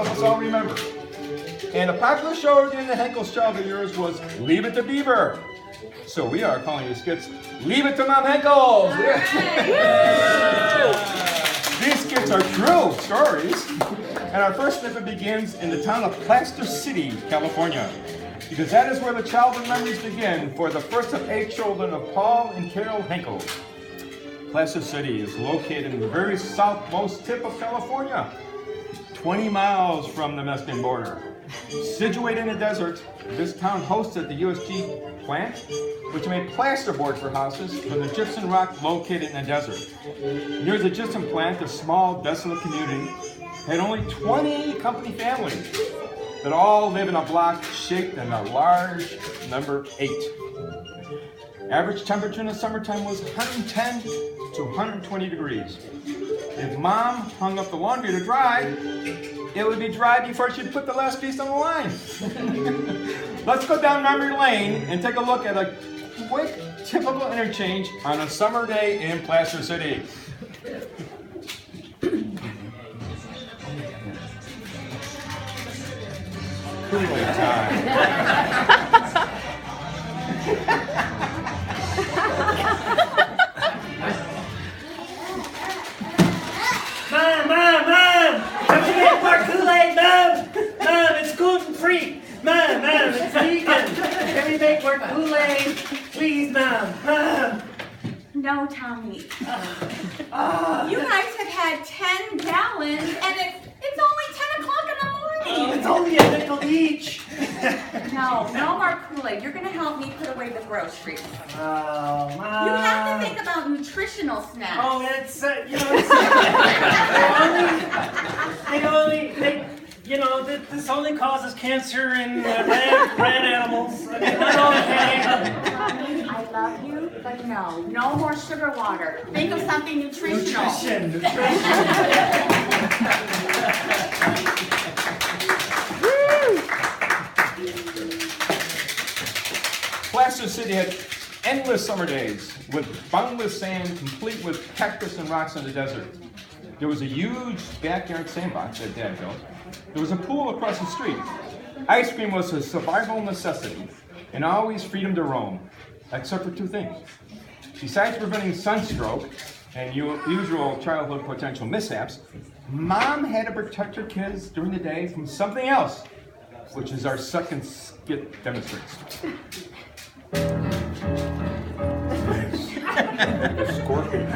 help us all remember. And a popular show during the Henkels childhood years was Leave It to Beaver. So we are calling you Skits, Leave It to Mom Henkels! These skits are true stories. And our first snippet begins in the town of Plaster City, California. Because that is where the childhood memories begin for the first of 8 children of Paul and Carol Henkels. Placer City is located in the very southmost tip of California, 20 miles from the Mexican border. Situated in the desert, this town hosted the USG plant, which made plasterboard for houses from the gypsum rock located in the desert. Near the gypsum plant, the small, desolate community had only 20 company families that all live in a block shaped in a large number 8. Average temperature in the summertime was 110 to 120 degrees. If Mom hung up the laundry to dry, it would be dry before she'd put the last piece on the line. Let's go down memory lane and take a look at a quick, typical interchange on a summer day in Placer City. Kool-Aid time. Mom! Don't you get more Kool-Aid, Mom? Mom, it's gluten-free. Mom, it's vegan. Can we make more Kool-Aid? Please, Mom. No, Tommy. You guys have had 10 gallons, and it's only 10 o'clock in the morning. It's only a nickel each. No more Kool-Aid. You're going to help me put away the groceries. Oh, Mom. You have to think about nutritional snacks. Oh, it's, this only causes cancer in red animals. I mean, that's okay. Tommy, I love you, but no more sugar water. Think of something nutritional. Nutrition. Placer City had endless summer days with boundless sand complete with cactus and rocks in the desert. There was a huge backyard sandbox that Dad built. There was a pool across the street. Ice cream was a survival necessity and always freedom to roam, except for 2 things. Besides preventing sunstroke and usual childhood potential mishaps, Mom had to protect her kids during the day from something else, which is our second skit demonstration. The scorpion.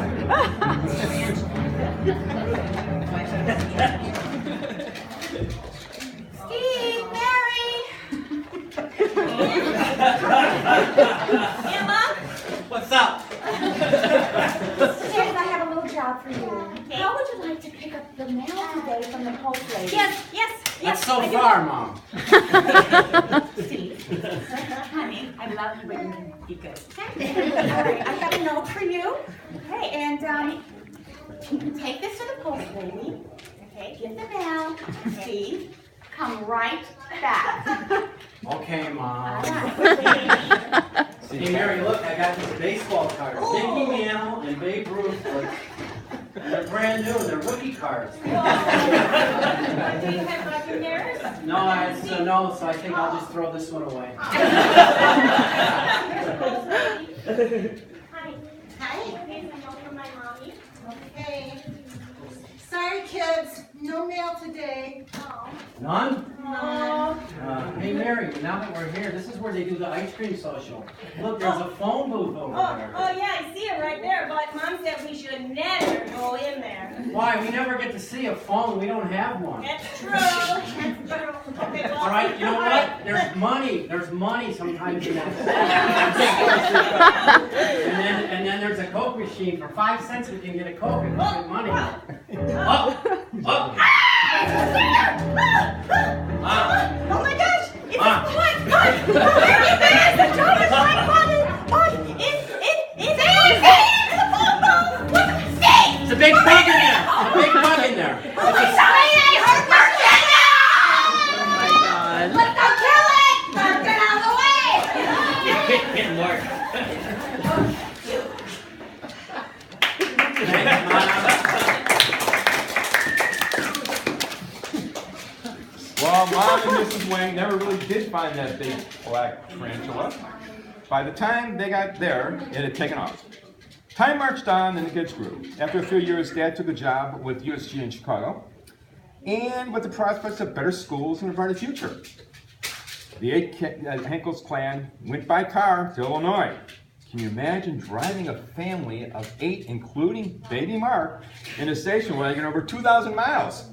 Steve, Mary. Emma. What's up? Steve, I have a little job for you. Okay. How would you like to pick up the mail today from the post lady? Yes. That's so far, Mom. Steve, honey, I love you, but you can be good. Okay? All right, I have a note for you. Okay, and you can take this to the post lady. Okay, get the mail. Steve, come right back. Okay, Mom. All right. Hey, Mary, look, I got these baseball cards. Mickey Mantle and Babe Ruth. They're brand new. They're rookie cards. Do you have Buccaneers? No, so I think I'll just throw this one away. Hi. Okay, some milk from my mommy. Okay. Sorry, kids. No mail today. Oh. None? No. Hey, Mary, now that we're here, this is where they do the ice cream social. Look, there's a phone booth over there. Oh, yeah, I see it right there, but Mom said we should never go in there. Why? We never get to see a phone. We don't have one. That's true. That's true. Okay, well, All right, you know what? There's money. There's money sometimes in that. and then there's a Coke machine. For 5 cents, we can get a Coke and get money. Up. Oh my gosh! It's Mom. a what? What? The dog is like what? It's It's a big bug in there. A big bug in there. Oh my God! I heard Marcella! Oh my God. Let's go kill it! Let's get out of the way! Get Mark. Well, Mom and Mrs. Wenk never really did find that big black tarantula. By the time they got there, it had taken off. Time marched on and the kids grew. After a few years, Dad took a job with USG in Chicago, and with the prospects of better schools and a brighter future. The 8 Henkels clan went by car to Illinois. Can you imagine driving a family of 8, including baby Mark, in a station wagon over 2,000 miles?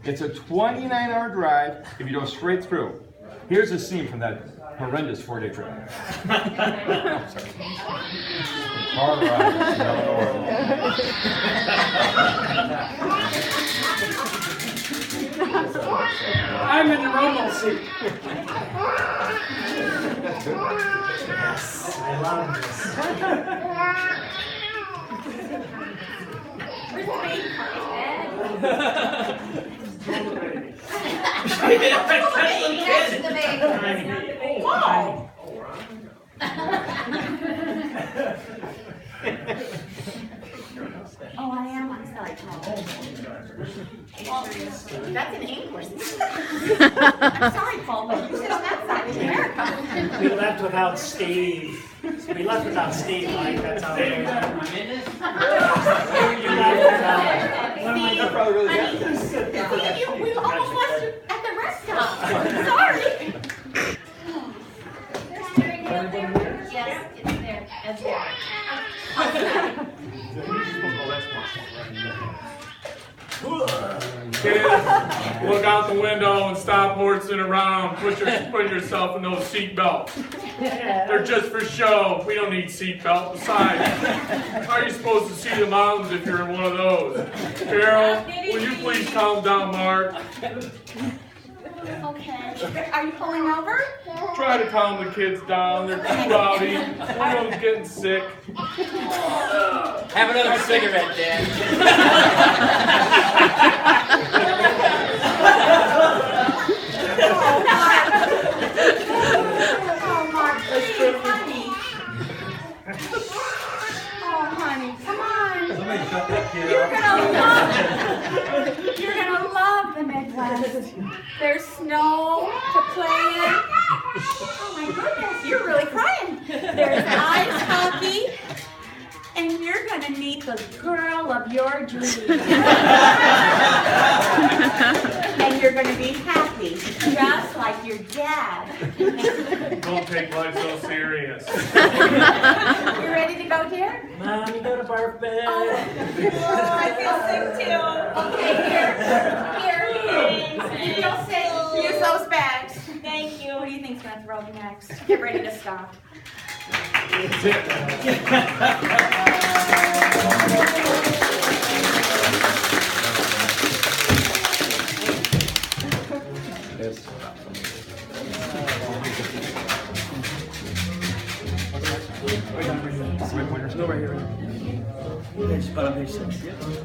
It's a 29-hour drive if you go straight through. Here's a scene from that horrendous 4-day trip. All right. I'm in the rumble seat. Yes, I love this. Where's the baby part? That's the baby. Whoa! Oh, I am. I'm sorry, Paul. That's in English. I'm sorry, Paul, but you sit on that side in America. We left without Steve. We left without Steve, Mike. That's how it is. You left without. That's probably really good. We almost left you at the rest stop. Sorry. Yes, it's there. It's there. Kids, look out the window and stop horsing around. Put yourself in those seat belts. They're just for show. We don't need seat belts. Besides, how are you supposed to see the mountains if you're in one of those? Carol, will you please calm down, Mark? Okay. Are you pulling over? Try to calm the kids down. They're too rowdy. One of them's getting sick. Have another cigarette, Dad. Oh, Mark, please, honey. Oh, honey, come on. Somebody shut that kid You're gonna love the Midwest. There's snow to play in. Oh my goodness, you're really crying. There's ice hockey, and you're gonna meet the girl of your dreams. And you're gonna be happy, just like your dad. Don't take life so serious. You ready to go, dear? Mom, you got a barf bag. Oh, I feel sick too. Okay, here. You feel sick? Use those bags. Thank you. What do you think's gonna throw me next? Get ready to stop.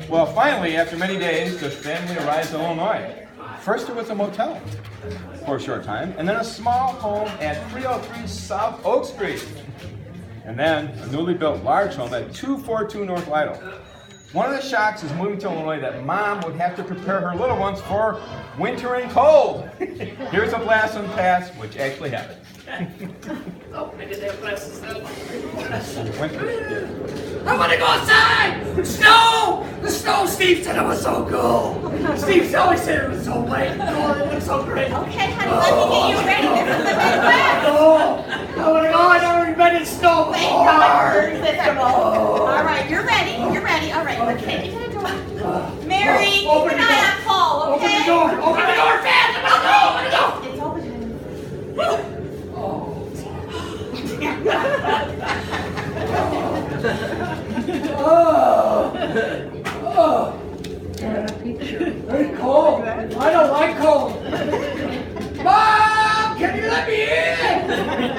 Well, finally, after many days, the family arrives in Illinois. First, there was a motel for a short time, and then a small home at 303 South Oak Street. And then a newly built large home at 242 North Lytle. One of the shocks is moving to Illinois that Mom would have to prepare her little ones for winter and cold. Here's a blast from the past, which actually happened. Oh, I did have glasses though. I want to go outside! Snow! The snow, Steve said it was so cool. Steve always said it was so white. Oh, it looks so great. Okay, honey, let me get you ready. This is the Midwest. Oh, I want to go. I've never been in snow Thank God before. you're irresistible. All right, you're ready. You're ready. All right, let's get into the door. Mary, keep Open an the eye door. on Paul, Open okay? the door. Open the door fast. I'm gonna go. It's open. Very cold. I don't like cold. Mom, can you let me in?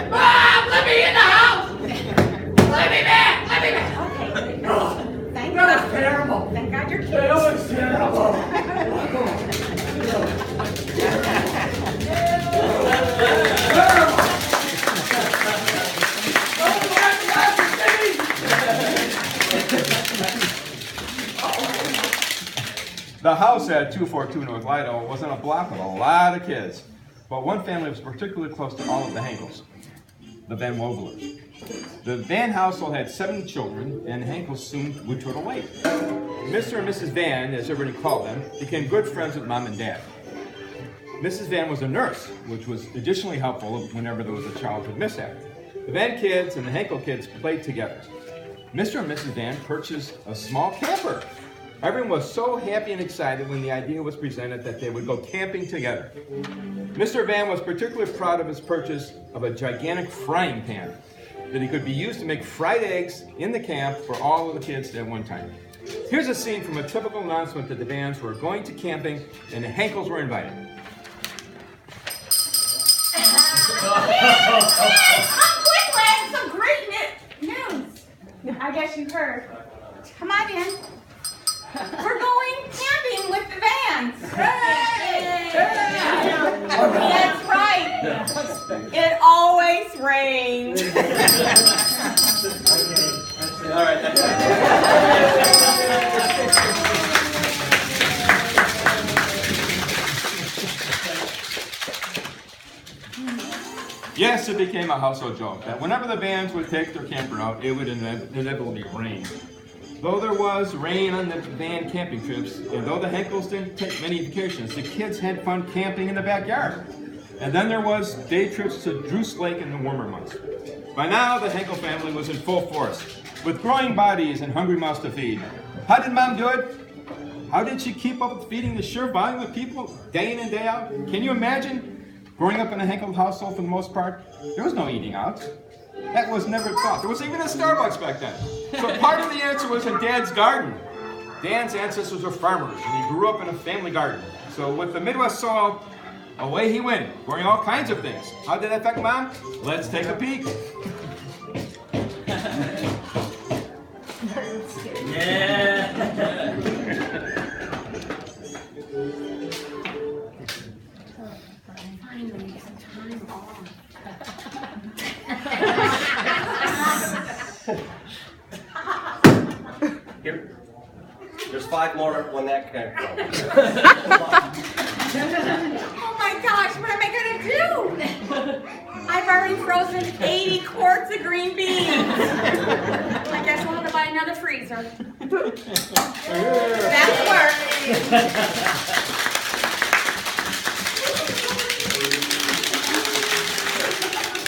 Mom, let me in the house. Let me back. Let me back. Okay. Thank That was God. terrible. Thank God you're That kidding. was terrible. The house house at 242 North Lido was on a block with a lot of kids, but one family was particularly close to all of the Henkels, the Van Wovelers. The Van household had 7 children, and the Henkels soon withdrew away. Mr. and Mrs. Van, as everybody called them, became good friends with Mom and Dad. Mrs. Van was a nurse, which was additionally helpful whenever there was a childhood mishap. The Van kids and the Henkel kids played together. Mr. and Mrs. Van purchased a small camper. Everyone was so happy and excited when the idea was presented that they would go camping together. Mr. Van was particularly proud of his purchase of a gigantic frying pan that he could be used to make fried eggs in the camp for all of the kids at one time. Here's a scene from a typical announcement that the Vans were going to camping and the Henkels were invited. Come quick, lads, some great news. I guess you heard. Come on in. We're going camping with the Vans. Hey! That's right. It always rains. All right. Yes, it became a household joke that whenever the Vans would take their camper out, it would inevitably rain. Though there was rain on the van camping trips, and though the Henkels didn't take many vacations, the kids had fun camping in the backyard. And then there was day trips to Druce Lake in the warmer months. By now, the Henkel family was in full force, with growing bodies and hungry mouths to feed. How did Mom do it? How did she keep up with feeding the sheer volume of people day in and day out? Can you imagine? Growing up in a Henkel household for the most part, there was no eating out. That was never thought. There wasn't even a Starbucks back then. So part of the answer was in Dad's garden. Dan's ancestors were farmers, and he grew up in a family garden. So with the Midwest soil, away he went, growing all kinds of things. How did that affect Mom? Let's take a peek. Yeah. Here. There's 5 more when that can go. Oh my gosh, what am I gonna do? I've already frozen 80 quarts of green beans. I guess we'll have to buy another freezer. That'll work.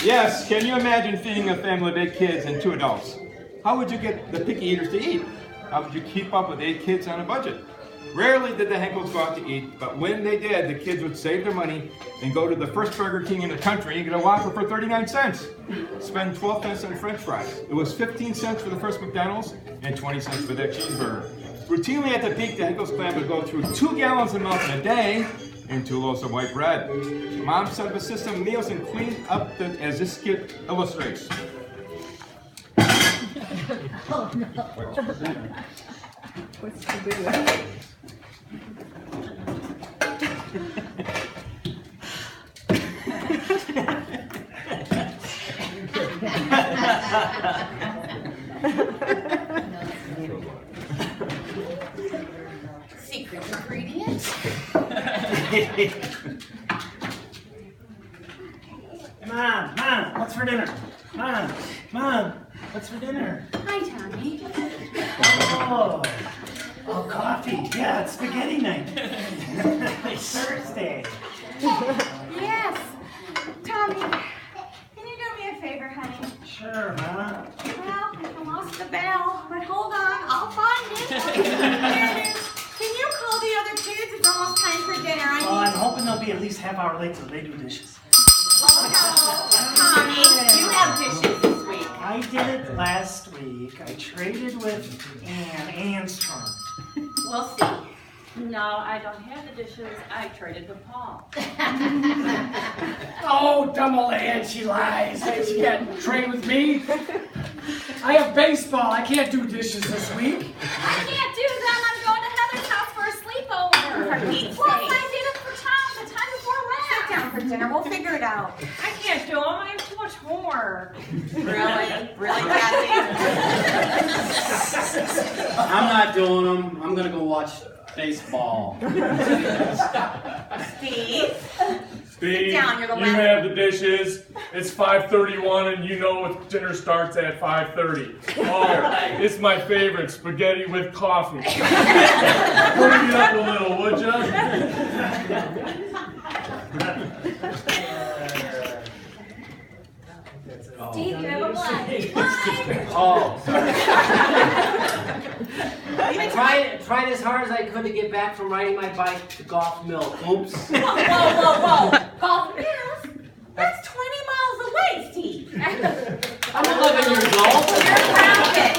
Yes, can you imagine feeding a family of 8 kids and 2 adults? How would you get the picky eaters to eat? How would you keep up with 8 kids on a budget? Rarely did the Henkels go out to eat, but when they did, the kids would save their money and go to the first Burger King in the country and get a Whopper for 39 cents. Spend 12 cents on French fries. It was 15 cents for the first McDonald's and 20 cents for that cheeseburger. Routinely at the peak, the Henkels clan would go through 2 gallons of milk in a day and 2 loaves of white bread. Mom set up a system of meals and cleaned up as this skit illustrates. Oh no. What's to do? Secret ingredient. Mom, what's for dinner? Mom, what's for dinner? Hi, Tommy. Oh, coffee. Yeah, it's spaghetti night. It's Thursday. Yes. Tommy, can you do me a favor, honey? Sure, Mom. Well, I lost the bell, but hold on, I'll find it. Here it is. Can you call the other kids? It's almost time for dinner. Well, I'm hoping they'll be at least half hour late so they do dishes. Oh, no. Tommy, you have dishes this week. I did it last week. I traded with Anne. Anne's turn. We'll see. No, I don't have the dishes. I traded with Paul. Oh, dumb old Ann, she lies. She can't trade with me. I have baseball. I can't do dishes this week. I can't do them. I'm going to Heather's house for a sleepover. For Pete's sake. I did it for Tom the time before last. Sit down for dinner. We'll figure it out. I can't do them. I have too much homework. Really, Cathy? I'm not doing them. I'm gonna go watch Baseball. Steve. Steve, down, you're the you last. have the dishes. It's 5:31 and you know dinner starts at 5:30. Oh, it's my favorite, spaghetti with coffee. Hurry it up a little, would ya? Steve, you have a blind. Oh, sorry. I tried as hard as I could to get back from riding my bike to Golf Mill. Oops. Whoa. Golf Mills? That's 20 miles away, Steve. I'm 11 years old. You're grounded.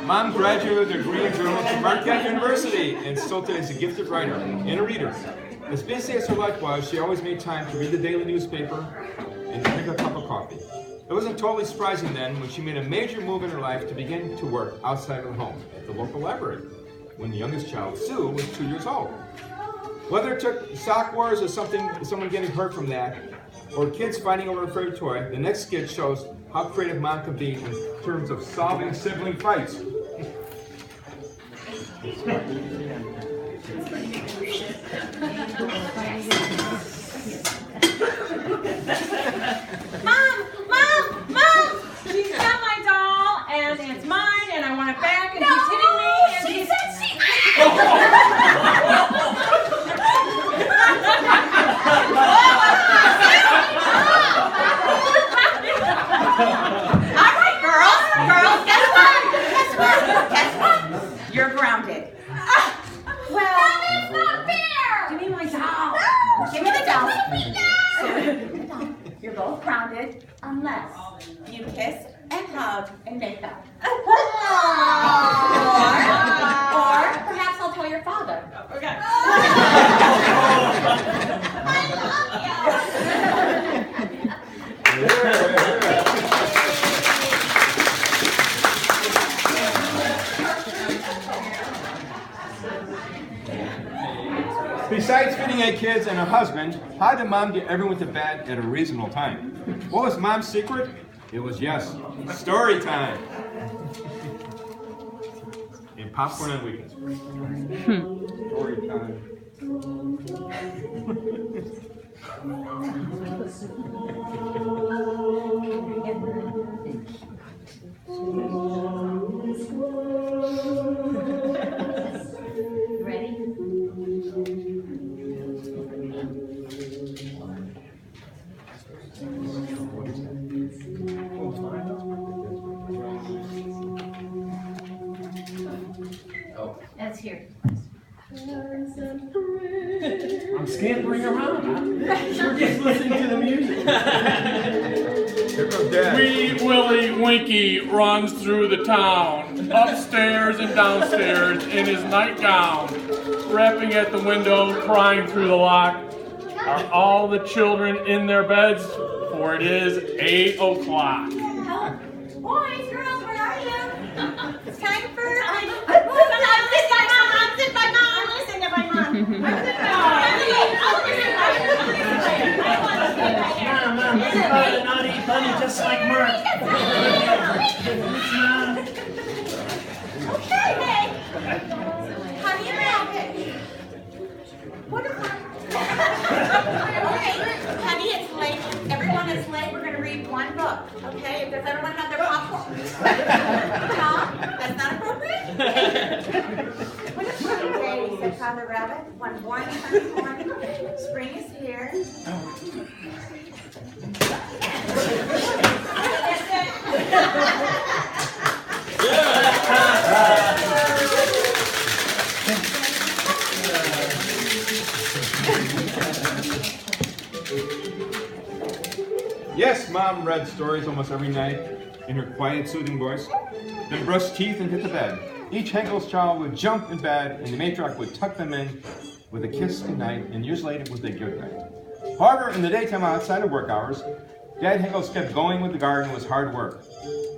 Mom graduated with a degree in journalism from Marquette University and still today is a gifted writer and a reader. As busy as her life was, she always made time to read the daily newspaper and drink a cup of coffee. It wasn't totally surprising then when she made a major move in her life to begin to work outside of the home at the local library when the youngest child, Sue, was 2 years old. Whether it took sock wars or someone getting hurt from that, or kids fighting over a favorite toy, the next skit shows how creative Mom can be in terms of solving sibling fights. Mom! She's got my doll, and it's mine, and I want it back, and she's hitting me, and She she's... said she... All right, girls, guess what? You're grounded. Well, That's not fair! Give me my doll. give me the doll. No! You're both grounded unless you kiss and hug and make up. Or perhaps I'll tell your father. Okay. Besides feeding 8 kids and a husband, how did Mom get everyone to bed at a reasonable time? What was Mom's secret? It was, yes, story time. And popcorn on weekends. Story time. Ready? That's here. I'm scampering around. We're just listening to the music. Here comes Dad. Wee Willie Winky runs through the town, upstairs and downstairs in his nightgown, rapping at the window, crying through the lock. Are all the children in their beds? For it is 8 o'clock. Boys, girls, where are you? It's time for... I'm sitting by mom. Listen to my mom. Mom, you are a naughty bunny just like Mark. Okay. Honey and rabbit. What is that? Okay, honey, it's late. Everyone is late. We're going to read one book. Okay? Does everyone have their popcorn? Tom, that's not appropriate? What is one day, said Father Rabbit? One warm Sunday morning. Spring is here. Yes, Mom read stories almost every night in her quiet, soothing voice, then brushed teeth and hit the bed. Each Henkels child would jump in bed, and the matriarch would tuck them in with a kiss goodnight, and years later it was their good night. However, in the daytime outside of work hours, Dad Henkels kept going with the garden. It was hard work.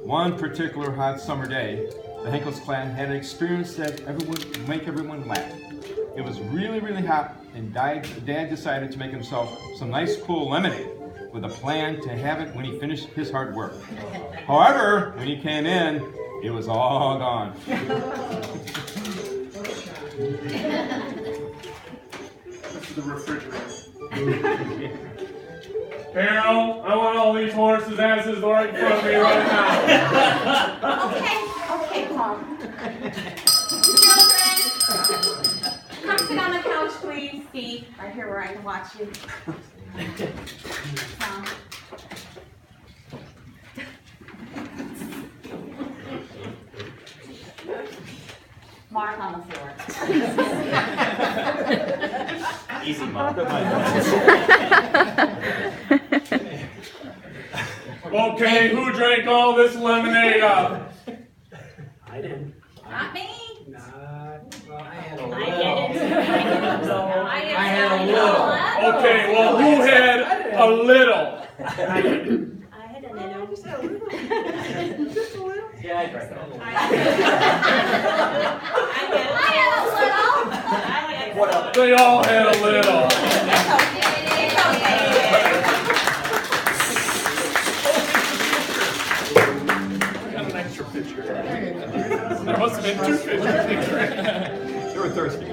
One particular hot summer day, the Henkels clan had an experience that would make everyone laugh. It was really, really hot, and Dad decided to make himself some nice, cool lemonade with a plan to have it when he finished his hard work. However, when he came in, it was all gone. This is the refrigerator. Carol, I want all these horses' asses right in front of me right now. Okay, Paul. Children, come sit on the couch, please. See, right here where I can watch you. Mark on the floor. Easy, Mom. Okay, who drank all this lemonade up? I didn't. Not me. Well, I had a I little. didn't. I had a little. Okay, well, who had a little? I had a little. Just a little. Just a little. Yeah, I drank it. I had a little. What up? They all had a little. It's okay. Got an extra picture. There must have been 2 pictures. They were thirsty.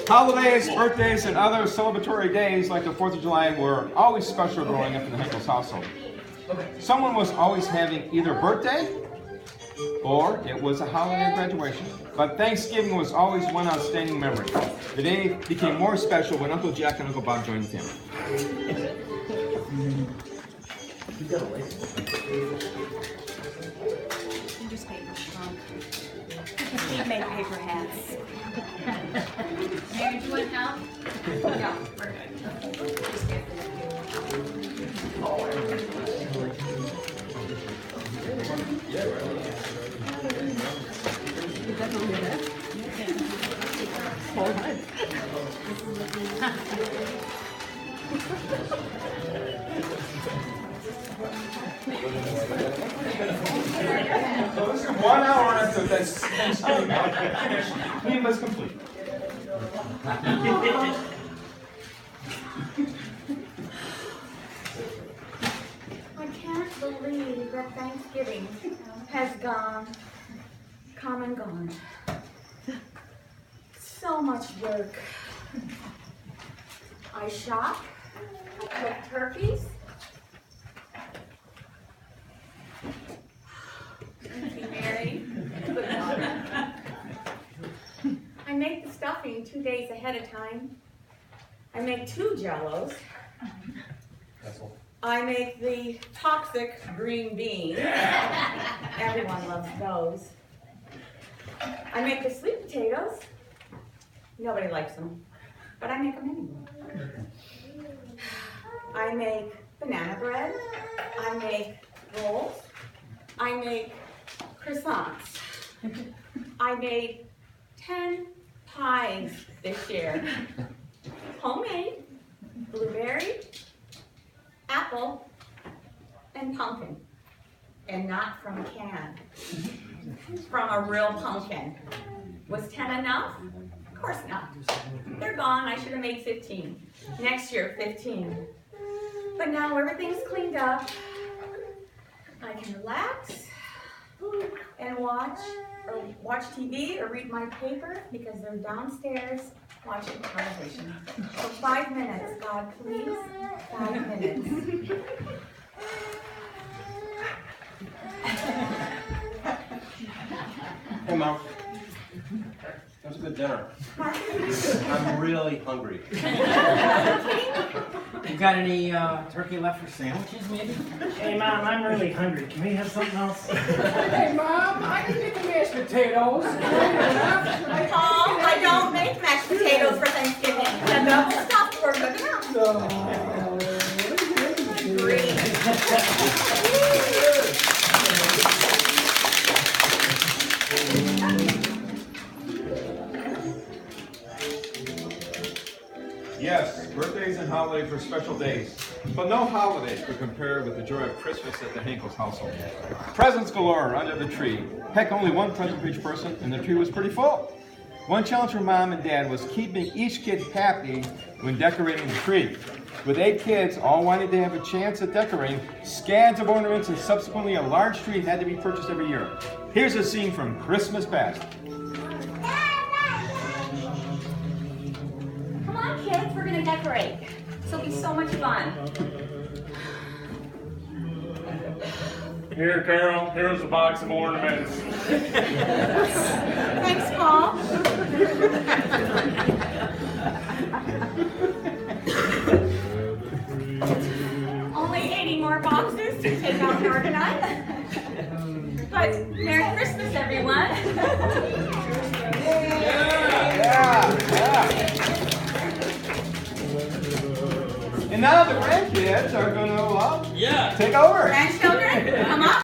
Holidays, birthdays, and other celebratory days like the 4th of July were always special growing up in the Henkels household. Someone was always having either a birthday or it was a holiday graduation. But Thanksgiving was always one outstanding memory. The day became more special when Uncle Jack and Uncle Bob joined the family. Newspaper shrunk. Steve made paper hats. Mary, do you want help? No, we're good. Just get So this is 1 hour after this Thanksgiving theme was complete. I can't believe that Thanksgiving has come and gone. So much work. I shop, I cook turkeys. Thank you, Mary. Good water. I make the stuffing 2 days ahead of time. I make 2 jellos. I make the toxic green beans. Everyone loves those. I make the sweet potatoes. Nobody likes them, but I make them anyway. I make banana bread. I make rolls. I make croissants. I made 10 pies this year. Homemade, blueberry, apple, and pumpkin. And not from a can. From a real pumpkin. Was 10 enough? Of course not. They're gone. I should have made 15. Next year, 15. But now everything's cleaned up. I can relax and watch TV or read my paper because they're downstairs watching television. For 5 minutes, God, please. 5 minutes. Hey, Mom. That was a good dinner. I'm really hungry. You got any turkey left for sandwiches, maybe? Hey, Mom, I'm really hungry. Can we have something else? Hey, Mom, I can get the mashed potatoes. Paul, I don't make mashed potatoes for Thanksgiving. The double stuffed were good enough. Great. Yes, birthdays and holidays holiday for special days, but no holiday could compare with the joy of Christmas at the Henkels household. Presents galore under the tree. Heck, only one present for each person, and the tree was pretty full. One challenge for Mom and Dad was keeping each kid happy when decorating the tree. With 8 kids all wanting to have a chance at decorating, scads of ornaments and subsequently a large tree had to be purchased every year. Here's a scene from Christmas Past. Come on, kids, we're gonna decorate. This will be so much fun. Here, Carol, here's a box of ornaments. Thanks, Paul. Only 80 more boxes to take out and organize. But Merry Christmas, everyone. Yeah. And now the grandkids are going to take over. Grandchildren, come up.